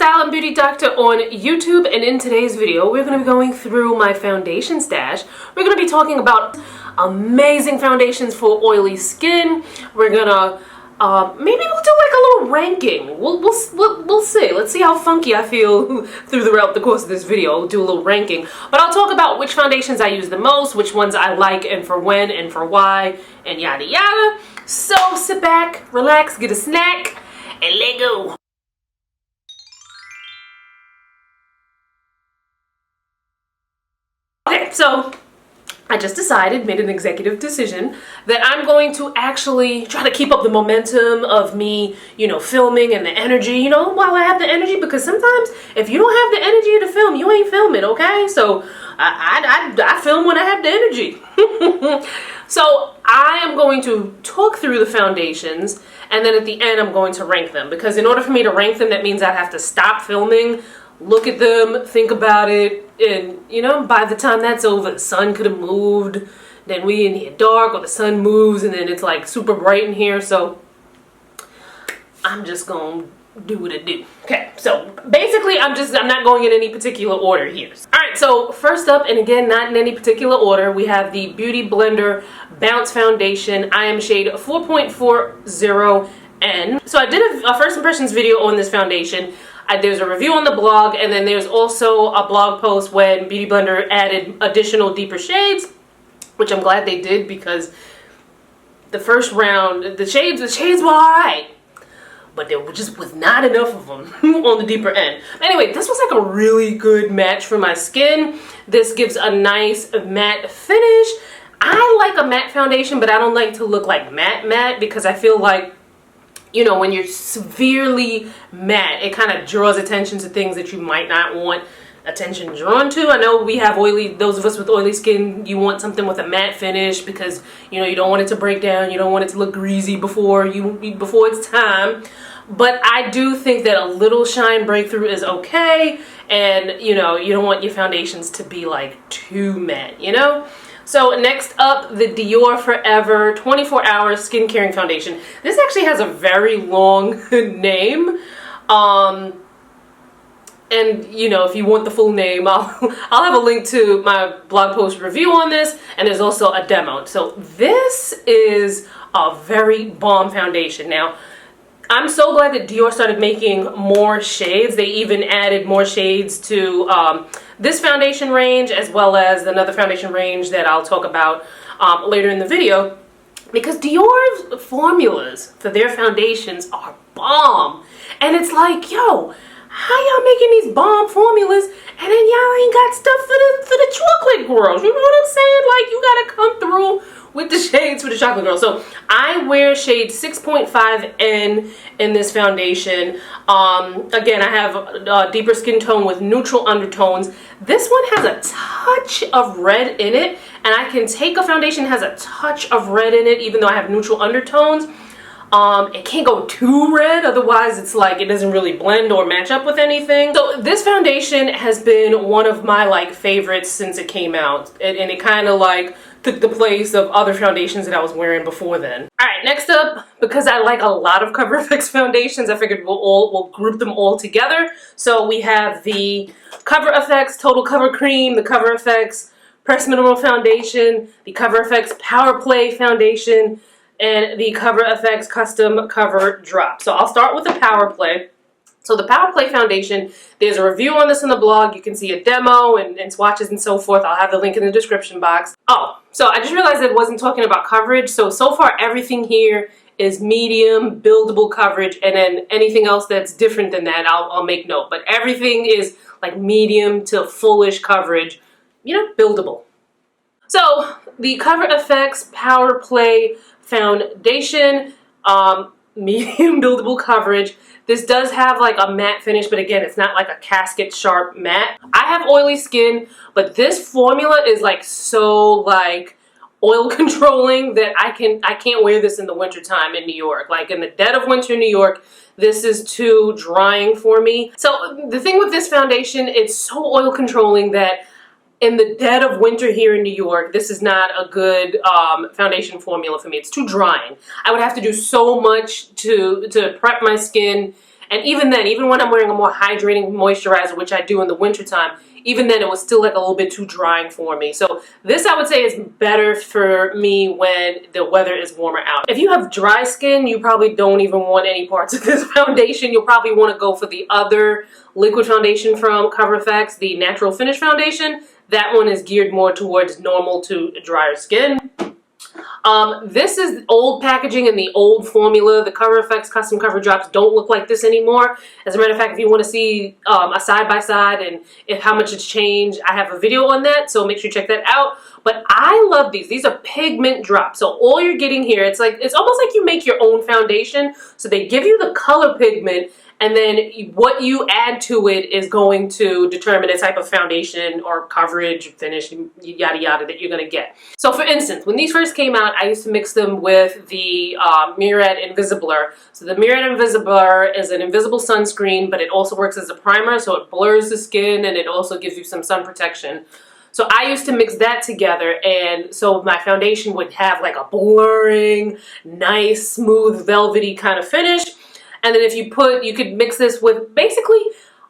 Style and Beauty Doctor on YouTube, and in today's video we're going to be going through my foundation stash. We're going to be talking about amazing foundations for oily skin. We're gonna maybe we'll do like a little ranking. We'll see. Let's see how funky I feel throughout the course of this video. We'll do a little ranking, but I'll talk about which foundations I use the most, which ones I like, and for when and for why, and yada yada. So sit back, relax, get a snack, and let go. Okay, so I just made an executive decision that I'm going to actually try to keep up the momentum of me, filming and the energy, while I have the energy, because sometimes if you don't have the energy to film, you ain't filming, okay? So I film when I have the energy. So I am going to talk through the foundations, and then at the end I'm going to rank them, because in order for me to rank them, that means I'd have to stop filming, look at them, think about it, and by the time that's over, the sun could have moved, then we in here dark, or the sun moves and then it's like super bright in here. So I'm just gonna do what it do. Okay, so basically I'm not going in any particular order here. Alright, so first up, and again not in any particular order, we have the Beauty Blender Bounce Foundation. I am shade 4.40N. So I did a first impressions video on this foundation. There's a review on the blog, and then there's also a blog post when Beauty Blender added additional deeper shades, which I'm glad they did, because the first round, the shades were alright, but there just was not enough of them on the deeper end. Anyway, this was like a really good match for my skin. This gives a nice matte finish. I like a matte foundation, but I don't like to look like matte, because I feel like when you're severely matte, it kind of draws attention to things that you might not want attention drawn to. I know we have those of us with oily skin, you want something with a matte finish because, you don't want it to break down, you don't want it to look greasy before it's time. But I do think that a little shine breakthrough is okay, and, you don't want your foundations to be like too matte, So next up, the Dior Forever 24 Hour Skin Caring Foundation. This actually has a very long name. And if you want the full name, I'll have a link to my blog post review on this, and there's also a demo. So this is a very bomb foundation. Now, I'm so glad that Dior started making more shades. They even added more shades to this foundation range, as well as another foundation range that I'll talk about later in the video, because Dior's formulas for their foundations are bomb. And it's like, yo, how y'all making these bomb formulas and then y'all ain't got stuff for the chocolate girls? You know what I'm saying? Like, you gotta come through with the shades for the chocolate girl. So I wear shade 6.5N in this foundation. Again, I have a deeper skin tone with neutral undertones. This one has a touch of red in it, and I can take a foundation that has a touch of red in it, even though I have neutral undertones. It can't go too red, otherwise it's like it doesn't really blend or match up with anything. So this foundation has been one of my favorites since it came out, and it kind of took the place of other foundations that I was wearing before then. Alright, next up, because I like a lot of Cover FX foundations, I figured we'll group them all together. So we have the Cover FX Total Cover Cream, the Cover FX Pressed Mineral Foundation, the Cover FX Power Play Foundation, and the Cover FX Custom Cover Drop. So I'll start with the Power Play. So the Power Play Foundation, there's a review on this in the blog. You can see a demo and swatches and so forth. I'll have the link in the description box. Oh, so I just realized I wasn't talking about coverage. So far everything here is medium, buildable coverage, and then anything else that's different than that, I'll make note. But everything is like medium to fullish coverage, buildable. So the Cover FX Power Play Foundation, medium buildable coverage. This does have a matte finish, but again, it's not like a casket sharp matte. I have oily skin, but this formula is so oil controlling that I can't wear this in the winter time in New York. Like in the dead of winter in New York, this is too drying for me. So the thing with this foundation, it's so oil controlling that in the dead of winter here in New York, this is not a good foundation formula for me. It's too drying. I would have to do so much to prep my skin And even then, even when I'm wearing a more hydrating moisturizer, which I do in the wintertime, even then it was still like a little bit too drying for me. So this I would say is better for me when the weather is warmer out. If you have dry skin, you probably don't even want any parts of this foundation. You'll probably want to go for the other liquid foundation from Cover FX, the Natural Finish Foundation. That one is geared more towards normal to drier skin. This is old packaging and the old formula. The Cover FX custom cover drops don't look like this anymore. As a matter of fact, if you want to see a side-by-side and how much it's changed, I have a video on that, so make sure you check that out. But I love these. These are pigment drops. So all you're getting here, it's almost like you make your own foundation. So they give you the color pigment, and then what you add to it is going to determine the type of foundation or coverage, finish, yada yada that you're going to get. So for instance, when these first came out, I used to mix them with the Mercier Invisibler. So the Mercier Invisibler is an invisible sunscreen, but it also works as a primer, so it blurs the skin and it also gives you some sun protection. So I used to mix that together, and so my foundation would have like a blurring, nice, smooth, velvety kind of finish. And then if you could mix this with basically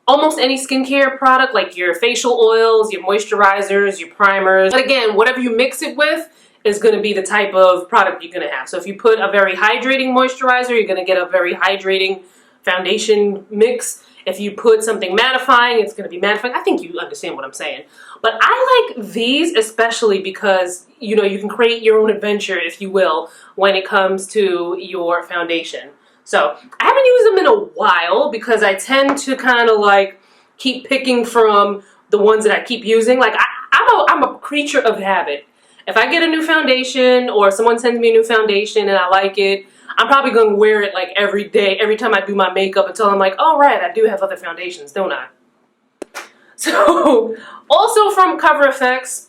almost any skincare product, like your facial oils, your moisturizers, your primers. But again, whatever you mix it with is going to be the type of product you're going to have. So if you put a very hydrating moisturizer, you're going to get a very hydrating foundation mix. If you put something mattifying, it's going to be mattifying. I think you understand what I'm saying. But I like these especially because, you know, you can create your own adventure, if you will, when it comes to your foundation. So I haven't used them in a while because I tend to kind of like keep picking from the ones that I keep using. Like I'm a creature of habit. If I get a new foundation or someone sends me a new foundation and I like it, I'm probably going to wear it like every day, every time I do my makeup until I'm like, oh right, I do have other foundations, don't I? So also from Cover FX,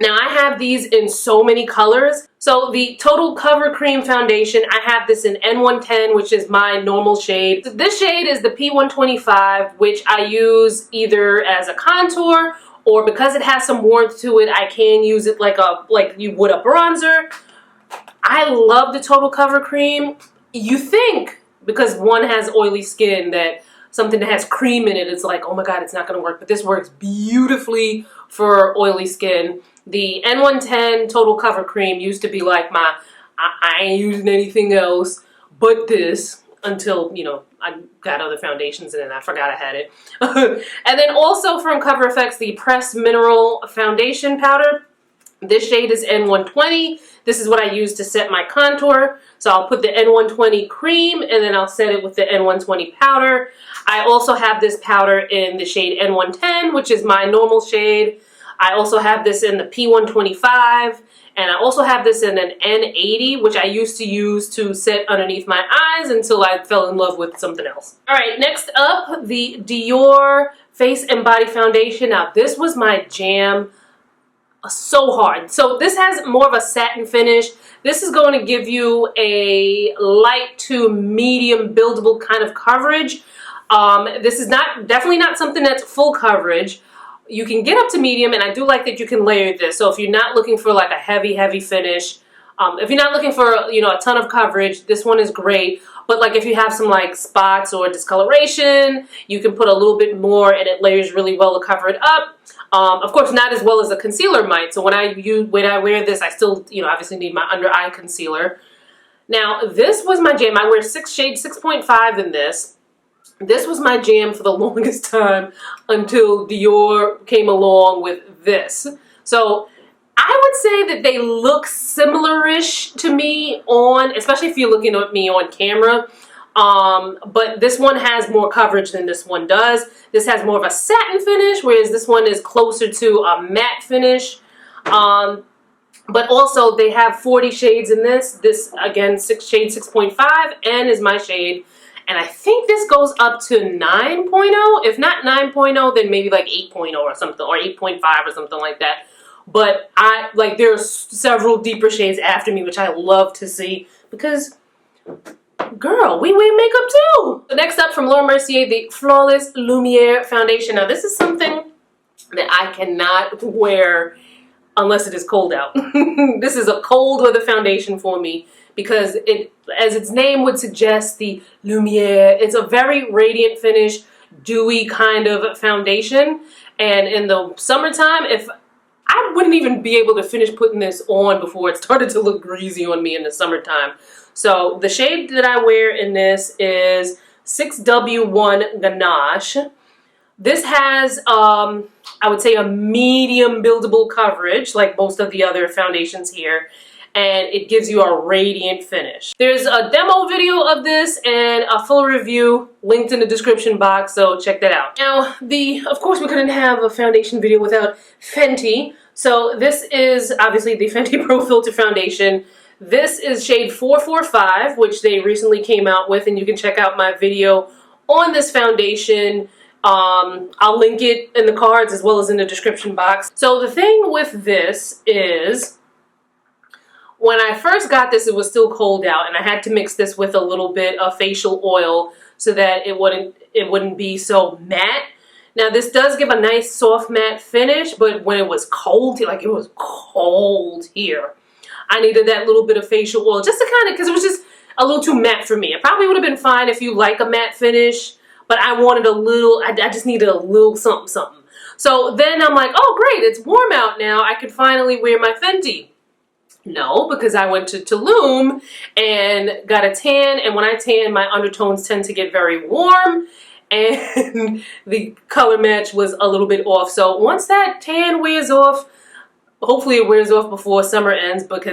now I have these in so many colors. So the Total Cover Cream Foundation, I have this in N110, which is my normal shade. This shade is the P125, which I use either as a contour or because it has some warmth to it, I can use it like you would a bronzer. I love the Total Cover Cream. You think, because one has oily skin, that something that has cream in it, it's like, oh my god, it's not going to work. But this works beautifully for oily skin. The N110 Total Cover Cream used to be like I ain't using anything else but this until, you know, I got other foundations and then I forgot I had it. And then also from Cover FX, the Pressed Mineral Foundation Powder. This shade is N120. This is what I use to set my contour. So I'll put the N120 cream and then I'll set it with the N120 powder. I also have this powder in the shade N110, which is my normal shade. I also have this in the P125, and I also have this in an N80, which I used to use to set underneath my eyes until I fell in love with something else. All right, next up, the Dior Face and Body Foundation. Now, this was my jam so hard. So this has more of a satin finish. This is going to give you a light to medium buildable kind of coverage. This is definitely not something that's full coverage. You can get up to medium, and I do like that you can layer this. So if you're not looking for like a heavy finish, if you're not looking for, you know, a ton of coverage, this one is great. But like if you have some like spots or discoloration, you can put a little bit more and it layers really well to cover it up. Of course, not as well as a concealer might. So when I wear this, I still, you know, obviously need my under eye concealer. Now, this was my jam. I wear 6 shades, 6.5 in this. This was my jam for the longest time until Dior came along with this. So I would say that they look similar-ish to me on, especially if you're looking at me on camera. But this one has more coverage than this one does. This has more of a satin finish, whereas this one is closer to a matte finish. But also they have 40 shades in this. This, again, 6 shade 6.5, and is my shade. And I think this goes up to 9.0. If not 9.0, then maybe like 8.0 or something, or 8.5 or something like that. But there are several deeper shades after me, which I love to see because, girl, we wear makeup too. So next up from Mercier, the Flawless Lumiere Foundation. Now this is something that I cannot wear unless it is cold out. This is a cold weather foundation for me because it, as its name would suggest, the Lumiere, it's a very radiant finish, dewy kind of foundation. And in the summertime, if I wouldn't even be able to finish putting this on before it started to look greasy on me in the summertime. So the shade that I wear in this is 6W1 Ganache. This has, I would say, a medium buildable coverage, like most of the other foundations here, and it gives you a radiant finish. There's a demo video of this and a full review linked in the description box, so check that out. Now, of course, we couldn't have a foundation video without Fenty, so this is obviously the Fenty Pro Filter Foundation. This is shade 445, which they recently came out with, and you can check out my video on this foundation. I'll link it in the cards as well as in the description box. So the thing with this is, when I first got this, it was still cold out, and I had to mix this with a little bit of facial oil so that it wouldn't be so matte. Now this does give a nice soft matte finish, but when it was cold, like it was cold here, I needed that little bit of facial oil just to kind of, because it was just a little too matte for me. It probably would have been fine if you like a matte finish, but I wanted a little, I just needed a little something, something. So then I'm like, oh great, it's warm out now. I could finally wear my Fenty. No, because I went to Tulum and got a tan, and when I tan, my undertones tend to get very warm, and the color match was a little bit off. So once that tan wears off, hopefully it wears off before summer ends, but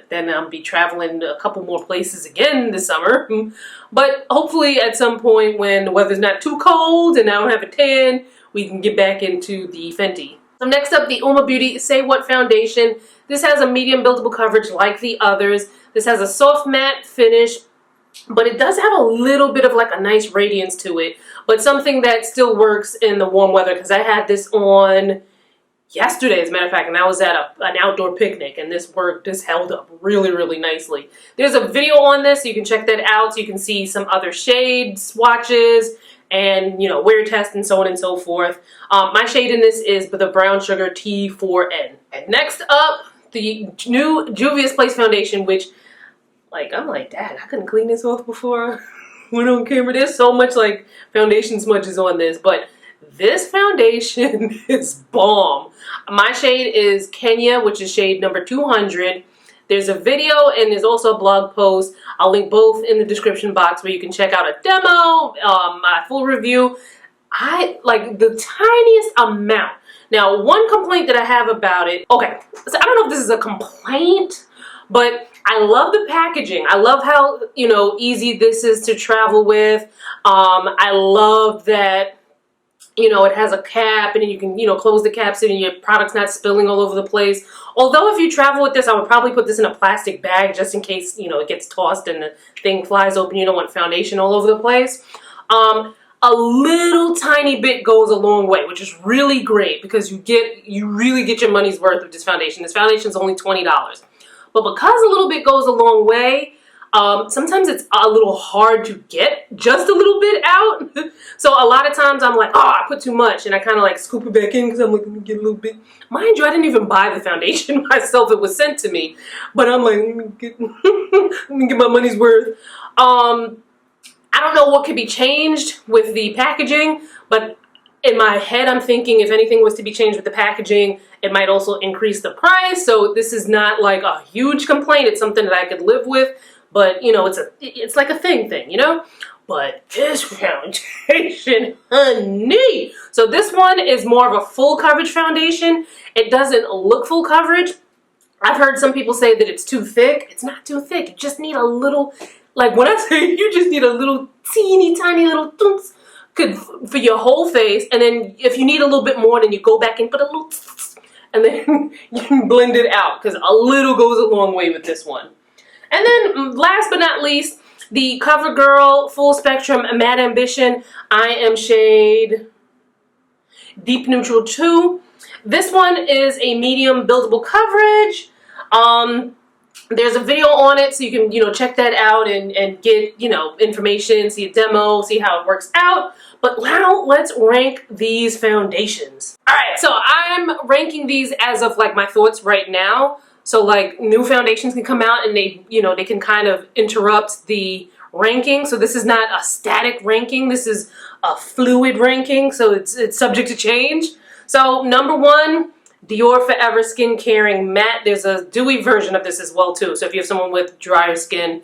then I'll be traveling a couple more places again this summer. But hopefully at some point when the weather's not too cold and I don't have a tan, we can get back into the Fenty. So next up, the Uma Beauty Say What Foundation. This has a medium buildable coverage like the others. This has a soft matte finish, but it does have a little bit of like a nice radiance to it, but something that still works in the warm weather, because I had this on yesterday, as a matter of fact, and I was at an outdoor picnic, and this held up really, really nicely. There's a video on this, so you can check that out, so you can see some other shade swatches and, you know, wear test and so on and so forth. My shade in this is the Brown Sugar T4N. And next up, the new Dubious Place Foundation, which, like, I'm like, Dad, I couldn't clean this off before went on camera. There's so much, like, foundation smudges on this, but this foundation is bomb. My shade is Kenya, which is shade number 200. There's a video and there's also a blog post. I'll link both in the description box where you can check out a demo, my full review. I like the tiniest amount. Now, one complaint that I have about it, okay, so I don't know if this is a complaint, but I love the packaging. I love how, you know, easy this is to travel with. I love that, you know, it has a cap and you can, you know, close the cap so your product's not spilling all over the place. Although if you travel with this, I would probably put this in a plastic bag just in case, you know, it gets tossed and the thing flies open. You don't want foundation all over the place. A little tiny bit goes a long way, which is really great because you really get your money's worth with this foundation. This foundation is only $20. But because a little bit goes a long way, sometimes it's a little hard to get just a little bit out. So a lot of times I'm like, oh, I put too much, and I kind of like scoop it back in because I'm like, let me get a little bit. Mind you, I didn't even buy the foundation myself. It was sent to me. But I'm like, let me get my money's worth. I don't know what could be changed with the packaging, but in my head I'm thinking if anything was to be changed with the packaging, it might also increase the price. So this is not like a huge complaint. It's something that I could live with. But, you know, it's like a thing, you know? But this foundation, honey! So this one is more of a full coverage foundation. It doesn't look full coverage. I've heard some people say that it's too thick. It's not too thick. You just need a little, like when I say you just need a little teeny tiny little thumps for your whole face. And then if you need a little bit more, then you go back and put a little and then you can blend it out because a little goes a long way with this one. And then last but not least, the CoverGirl Full Spectrum Matte Ambition. I am shade Deep Neutral 2. This one is a medium buildable coverage. There's a video on it, so you can, you know, check that out and get, you know, information, see a demo, see how it works out. But now let's rank these foundations. All right, so I'm ranking these as of like my thoughts right now. So like new foundations can come out and they, you know, they can kind of interrupt the ranking. So this is not a static ranking. This is a fluid ranking. So it's subject to change. So number 1, Dior Forever Skin Caring Matte. There's a dewy version of this as well too. So if you have someone with drier skin,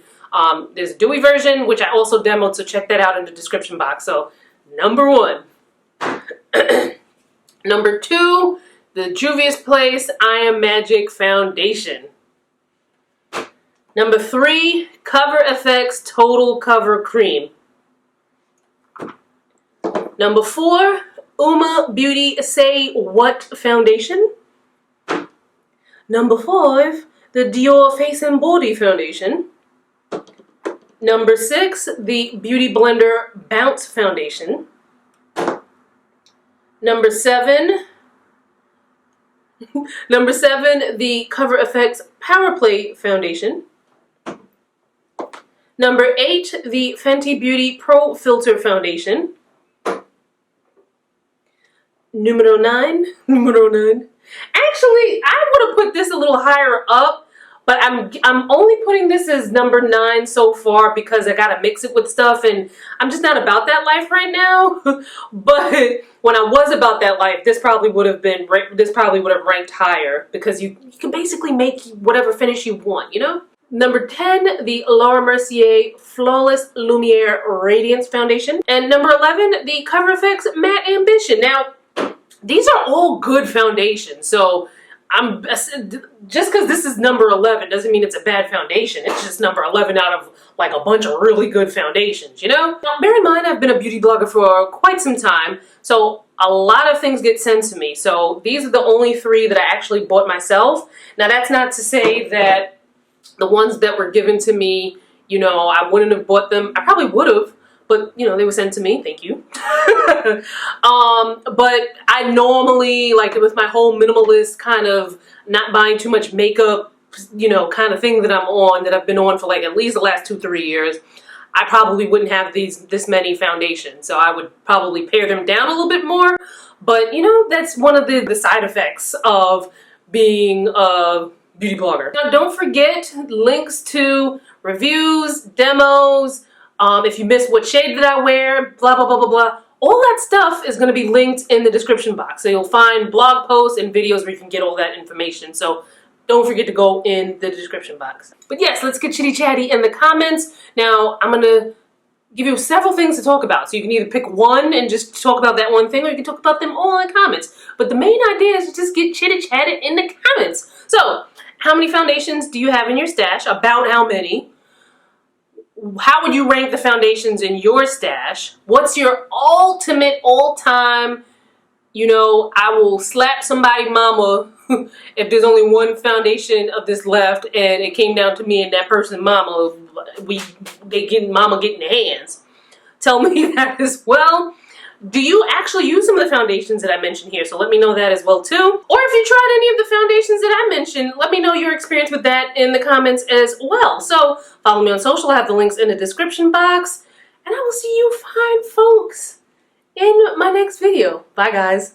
there's a dewy version, which I also demoed. So check that out in the description box. So number 1. Number 2, the Dubious Place I Am Magic Foundation. Number 3, Cover FX Total Cover Cream. Number 4, Uma Beauty Say What Foundation. Number 5, the Dior Face and Body Foundation. Number 6, the Beauty Blender Bounce Foundation. Number 7, the Cover FX Power Play Foundation. Number 8, the Fenty Beauty Pro Filter Foundation. Numero 9. Actually, I would have put this a little higher up, but I'm only putting this as number 9 so far because I gotta mix it with stuff, and I'm just not about that life right now. But when I was about that life, this probably would have ranked higher because you can basically make whatever finish you want, you know? Number 10, the Laura Mercier Flawless Lumiere Radiance Foundation. And number 11, the Cover FX Matte Ambition. Now, these are all good foundations, so just because this is number 11 doesn't mean it's a bad foundation. It's just number 11 out of like a bunch of really good foundations, you know? Now, bear in mind, I've been a beauty blogger for quite some time, so a lot of things get sent to me. So these are the only 3 that I actually bought myself. Now, that's not to say that the ones that were given to me, you know, I wouldn't have bought them. I probably would have, but, you know, they were sent to me. Thank you. But I normally, like with my whole minimalist kind of not buying too much makeup, you know, kind of thing that I'm on, that I've been on for like at least the last 2-3 years, I probably wouldn't have this many foundations. So I would probably pare them down a little bit more. But, you know, that's one of the side effects of being a beauty blogger. Now, don't forget links to reviews, demos, if you missed what shade that I wear, blah, blah, blah, blah, blah. All that stuff is going to be linked in the description box. So you'll find blog posts and videos where you can get all that information. So don't forget to go in the description box. But yes, let's get chitty chatty in the comments. Now, I'm going to give you several things to talk about. So you can either pick one and just talk about that one thing, or you can talk about them all in comments. But the main idea is to just get chitty chatty in the comments. So, how many foundations do you have in your stash? About how many? How would you rank the foundations in your stash? What's your ultimate all-time, you know, I will slap somebody mama if there's only one foundation of this left and it came down to me and that person mama, mama getting the hands. Tell me that as well. Do you actually use some of the foundations that I mentioned here? So let me know that as well too. Or if you tried any of the foundations that I mentioned, let me know your experience with that in the comments as well. So follow me on social. I have the links in the description box. And I will see you fine folks in my next video. Bye guys.